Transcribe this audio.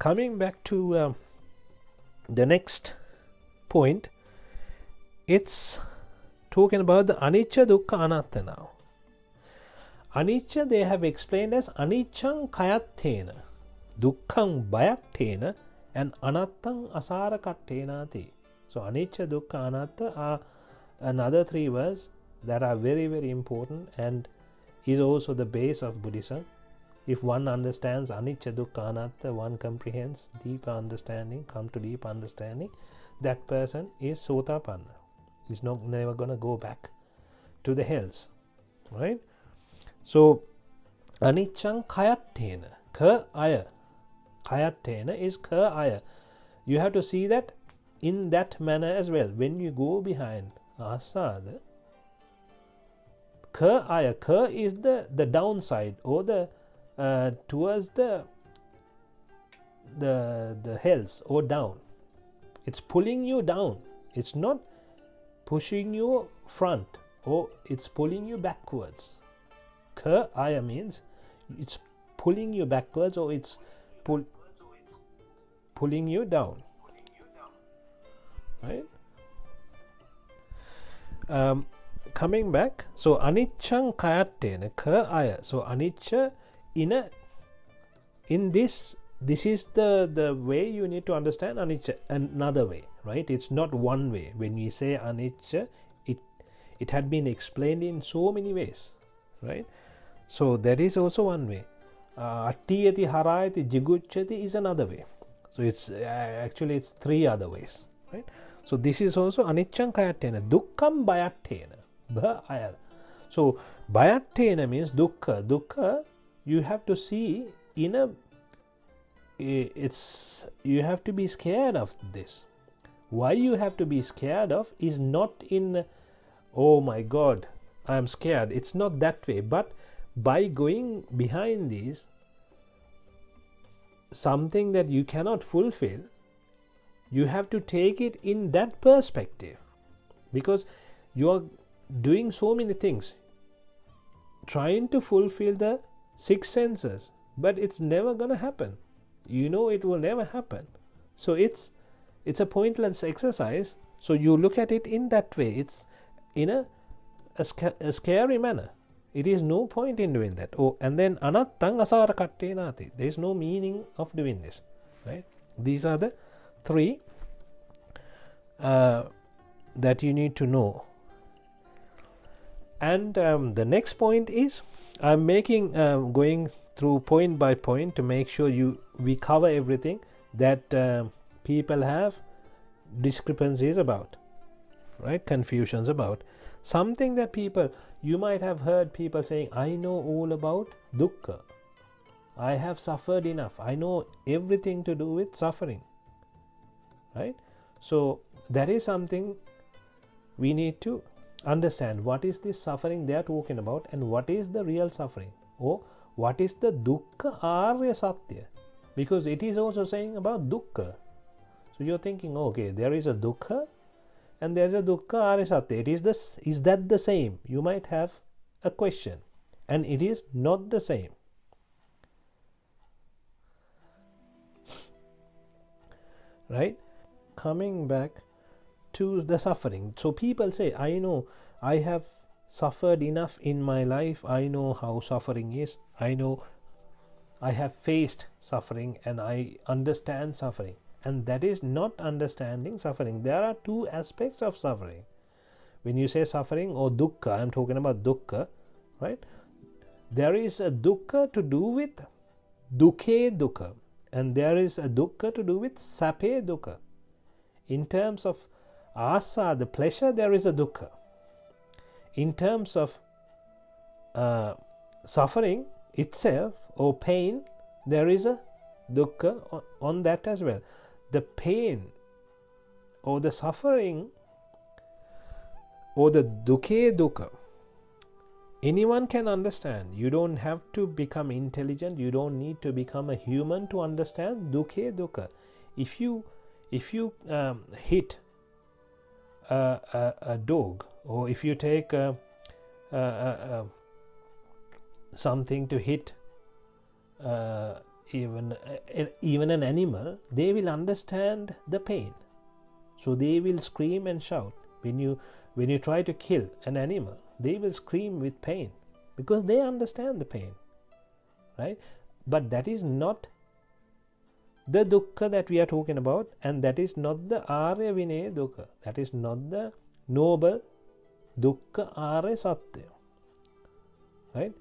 coming back to the next point, it's talking about the anicca, dukkha, anatta now. Anicca they have explained as aniccang kayattena, dukkhang bayattena, and anattang asara kattenati. So anicca, dukkha, anatta are another three words that are very, very important and is also the base of Buddhism. If one understands anicca, dukkha, anatta, one comprehends deep understanding, come to deep understanding, that person is sotapanna. He's never going to go back to the hells, right? So aniccang kayattena, ka aya, kayattena is ka aya. You have to see that in that manner as well. When you go behind asada, ka aya, ka is the downside, or the towards the hells, or down. It's pulling you down. It's not pushing you front, or it's pulling you backwards. Ka aya means it's pulling you backwards, or it's pulling you down, right? Coming back, so aniccang kayattena, ka aya. So anicca in this is the way you need to understand anicca another way, right? It's not one way. When we say anicca, it had been explained in so many ways, right? So that is also one way. Attiyati harayati jigucchati is another way. So it's actually it's three other ways, right? So this is also aniccang kayattena, dukkham bayattena, bha aya. So bayattena means dukkha. Dukkha you have to see in a, you have to be scared of this. Why you have to be scared of is not in, oh my God, I am scared. It's not that way. But by going behind these, something that you cannot fulfill, you have to take it in that perspective, because you are doing so many things, trying to fulfill the six senses, but it's never going to happen. You know it will never happen. So it's a pointless exercise. So you look at it in that way. It's in a scary manner. It is no point in doing that. Oh, and then anattang asara kattenati. There is no meaning of doing this, right? These are the three that you need to know. And the next point is, I'm making going through point by point to make sure we cover everything that people have discrepancies about, right? Confusions about. Something that you might have heard people saying, I know all about dukkha. I have suffered enough. I know everything to do with suffering, right? So that is something we need to understand. What is this suffering they are talking about, and what is the real suffering, or what is the dukkha arya satya? Because it is also saying about dukkha. So you're thinking, okay, there is a dukkha and there is a dukkha arya satya. Is that the same? You might have a question, and it is not the same. Right? Coming back to the suffering. So people say, I know I have suffered enough in my life. I know how suffering is. I know I have faced suffering and I understand suffering. And that is not understanding suffering. There are two aspects of suffering. When you say suffering or dukkha, I'm talking about dukkha, right? There is a dukkha to do with dukhe dukkha, and there is a dukkha to do with sape dukkha. In terms of asa, the pleasure, there is a dukkha. In terms of suffering itself or pain, there is a dukkha on that as well. The pain or the suffering or the dukhe dukkha, anyone can understand. You don't have to become intelligent. You don't need to become a human to understand dukhe dukkha. If you hit a dog, or if you take something to hit even an animal, they will understand the pain. So they will scream and shout. When you try to kill an animal, they will scream with pain because they understand the pain, right? But that is not the dukkha that we are talking about, and that is not the Arya Vinaya dukkha. That is not the noble dukkha Arya Satya, right?